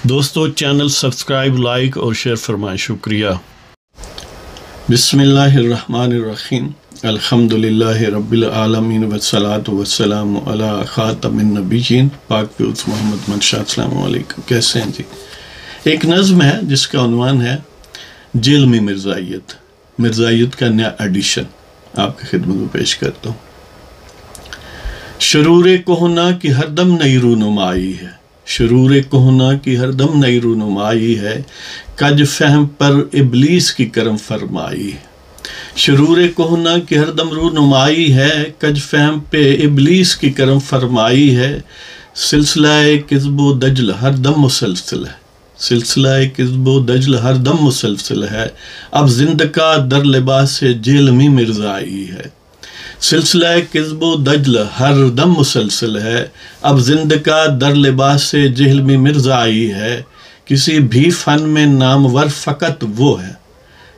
دوستو channel subscribe like اور share فرمائیں، شکریہ۔ بسم اللہ الرحمن الرحیم، الحمدللہ رب العالمین والصلاة والسلام علی خاتم النبیین، پاک پیغمبر محمد منشا، السلام علیکم۔ کیسے ہیں جی؟ ایک نظم ہے جس کا عنوان ہے جیل میں مرزائیت۔ مرزائیت کا نیا ایڈیشن آپ کی خدمت میں پیش کرتا ہوں۔ شرور کہنا کی ہر دم نئی رونمائی ہے، شرور کہنا کی ہر دم نئی رونمائی ہے، کج فہم پر ابلیس کی کرم فرمائی ہے۔ شرور کہنا کی ہر دم رونمائی ہے، کج فہم پہ ابلیس کی کرم فرمائی ہے۔ سلسلہ کذب و دجل ہر دم مسلسل ہے، سلسلہ کذب و دجل ہر دم مسلسل ہے، اب زندگاہ در لباس جیل میں مرزائی ہے۔ سلسلہ کذب و دجل ہر دم مسلسل ہے، اب زندگاہ در لباس جہل میں مرزائی ہے۔ کسی بھی فن میں نامور فقط وہ ہے،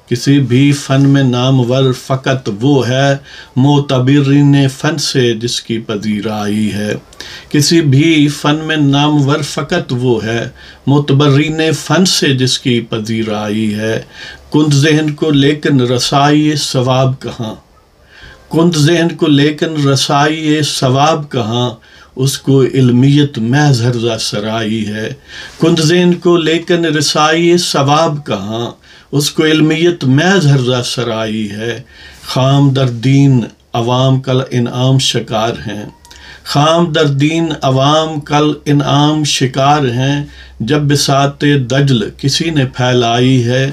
کسی بھی فن میں نامور فقط وہ ہے، معتبرین فن سے جس کی پذیرائی ہے۔ کسی بھی فن میں نامور فقط وہ ہے، معتبرین فن سے جس کی پذیرائی ہے۔ کند ذہن کو لیکن رسائی ثواب کہاں، کند ذہن کو لیکن رسائی ثواب کہاں، اس کو علمیت محض ہرزہ سرائی ہے۔ کند ذہن کو لیکن رسائی ثواب کہاں، اس کو علمیت محض ہرزہ سرائی ہے۔ خام در دین عوام کل انعام شکار ہیں، خام در دین عوام کل انعام شکار ہیں، جب بساط دجل کسی نے پھیلائی ہے۔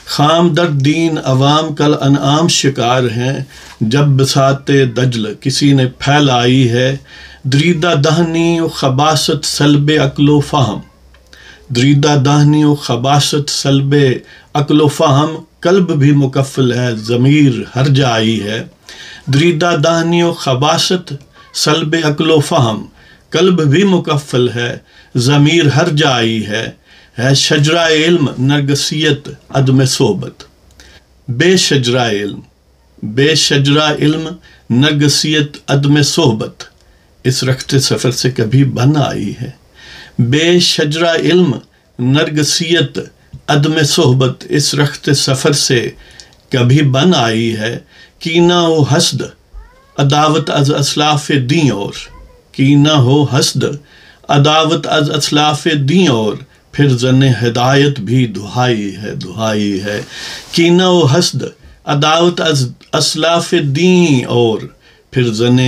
خام در دین عوام کل انعام شکار ہیں، جب بساط دجل کسی نے پھیلائی ہے۔ دریدہ دہنی و خباثت سلب عقل و فہم، دریدہ دہنی و خباثت سلب عقل و فہم، قلب بھی مکفل ہے ضمیر ہر جائی ہے۔ دریدہ دہنی و خباثت سلب عقل و فہم، قلب بھی مکفل ہے ضمیر ہر جائی ہے۔ شجرہ علم نرگسیت عدم صحبت، بے شجرہ علم، بے شجرہ علم نرگسیت عدم صحبت، اس رخت سفر سے کبھی بن آئی ہے۔ بے شجرہ علم نرگسیت عدم صحبت، اس رخت سفر سے کبھی بن آئی ہے۔ کینہ و حسد عداوت از اسلاف دیں اور، کینہ ہو حسد عداوت از اسلاف دیں اور، پھر زن ہدایت بھی دہائی ہے، دہائی ہے۔ کینہ و حسد عداوت از اسلاف دیں اور، پھر زن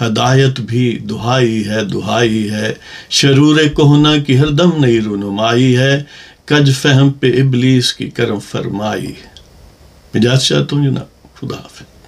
ہدایت بھی دہائی ہے، دہائی ہے۔ شرور کہنا کی ہر دم نئی رونمائی ہے، کج فہم پہ ابلیس کی کرم فرمائی ہے۔ اجازت چاہتا ہوں جناب، خدا حافظ۔